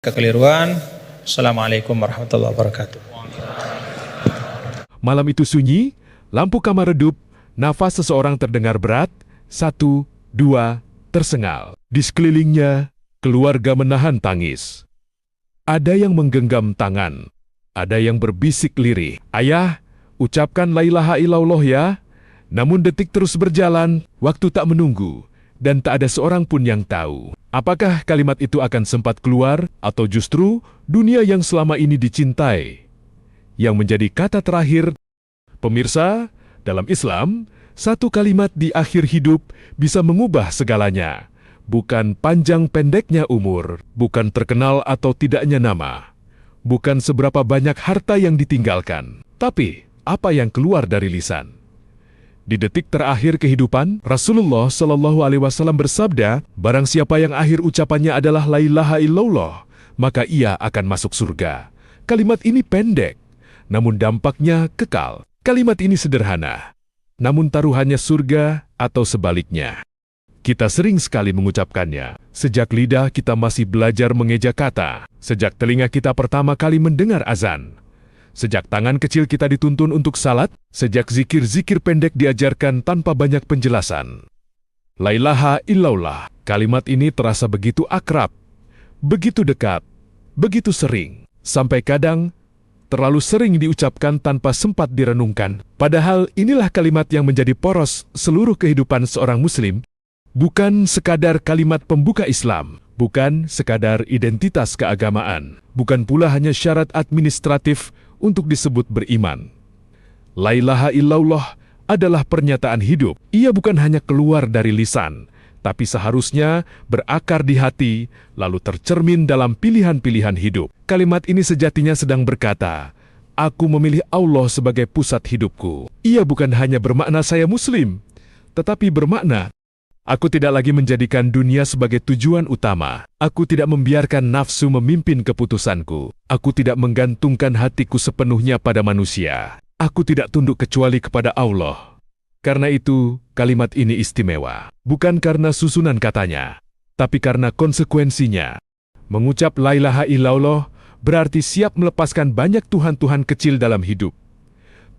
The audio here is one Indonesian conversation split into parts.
Kekeliruan. Assalamualaikum warahmatullahi wabarakatuh. Malam itu sunyi, lampu kamar redup, nafas seseorang terdengar berat, 1, 2, tersengal. Di sekelilingnya, keluarga menahan tangis. Ada yang menggenggam tangan, ada yang berbisik lirih. Ayah, ucapkan la ilaha illallah ya. Namun detik terus berjalan, waktu tak menunggu, dan tak ada seorang pun yang tahu. Apakah kalimat itu akan sempat keluar, atau justru dunia yang selama ini dicintai yang menjadi kata terakhir? Pemirsa, dalam Islam, satu kalimat di akhir hidup bisa mengubah segalanya. Bukan panjang pendeknya umur, bukan terkenal atau tidaknya nama, bukan seberapa banyak harta yang ditinggalkan, tapi apa yang keluar dari lisan. Di detik terakhir kehidupan, Rasulullah Shallallahu Alaihi Wasallam bersabda, barang siapa yang akhir ucapannya adalah la ilaha illallah, maka ia akan masuk surga. Kalimat ini pendek, namun dampaknya kekal. Kalimat ini sederhana, namun taruhannya surga atau sebaliknya. Kita sering sekali mengucapkannya. Sejak lidah kita masih belajar mengeja kata, sejak telinga kita pertama kali mendengar azan, sejak tangan kecil kita dituntun untuk salat, sejak zikir-zikir pendek diajarkan tanpa banyak penjelasan. La ilaha illallah, kalimat ini terasa begitu akrab, begitu dekat, begitu sering, sampai kadang terlalu sering diucapkan tanpa sempat direnungkan. Padahal inilah kalimat yang menjadi poros seluruh kehidupan seorang muslim, bukan sekadar kalimat pembuka Islam, bukan sekadar identitas keagamaan, bukan pula hanya syarat administratif untuk disebut beriman. La ilaha illallah adalah pernyataan hidup. Ia bukan hanya keluar dari lisan, tapi seharusnya berakar di hati, lalu tercermin dalam pilihan-pilihan hidup. Kalimat ini sejatinya sedang berkata, aku memilih Allah sebagai pusat hidupku. Ia bukan hanya bermakna saya muslim, tetapi bermakna aku tidak lagi menjadikan dunia sebagai tujuan utama. Aku tidak membiarkan nafsu memimpin keputusanku. Aku tidak menggantungkan hatiku sepenuhnya pada manusia. Aku tidak tunduk kecuali kepada Allah. Karena itu, kalimat ini istimewa. Bukan karena susunan katanya, tapi karena konsekuensinya. Mengucap la ilaha illallah berarti siap melepaskan banyak Tuhan-Tuhan kecil dalam hidup.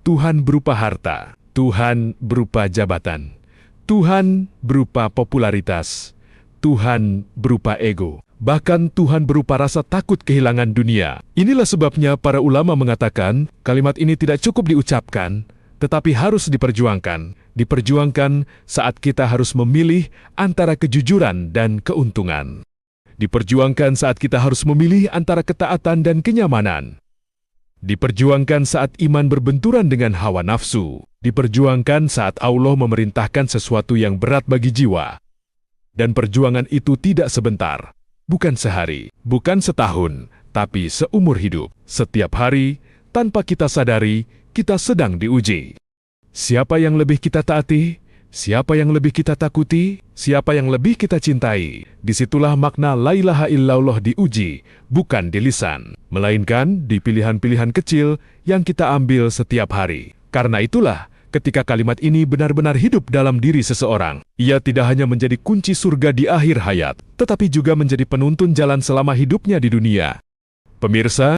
Tuhan berupa harta, Tuhan berupa jabatan, Tuhan berupa popularitas, Tuhan berupa ego, bahkan Tuhan berupa rasa takut kehilangan dunia. Inilah sebabnya para ulama mengatakan, kalimat ini tidak cukup diucapkan, tetapi harus diperjuangkan. Diperjuangkan saat kita harus memilih antara kejujuran dan keuntungan. Diperjuangkan saat kita harus memilih antara ketaatan dan kenyamanan. Diperjuangkan saat iman berbenturan dengan hawa nafsu. Diperjuangkan saat Allah memerintahkan sesuatu yang berat bagi jiwa. Dan perjuangan itu tidak sebentar, bukan sehari, bukan setahun, tapi seumur hidup. Setiap hari, tanpa kita sadari, kita sedang diuji. Siapa yang lebih kita taati? Siapa yang lebih kita takuti? Siapa yang lebih kita cintai? Disitulah makna la ilaha illallah diuji, bukan di lisan, melainkan di pilihan-pilihan kecil yang kita ambil setiap hari. Karena itulah, ketika kalimat ini benar-benar hidup dalam diri seseorang, ia tidak hanya menjadi kunci surga di akhir hayat, tetapi juga menjadi penuntun jalan selama hidupnya di dunia. Pemirsa,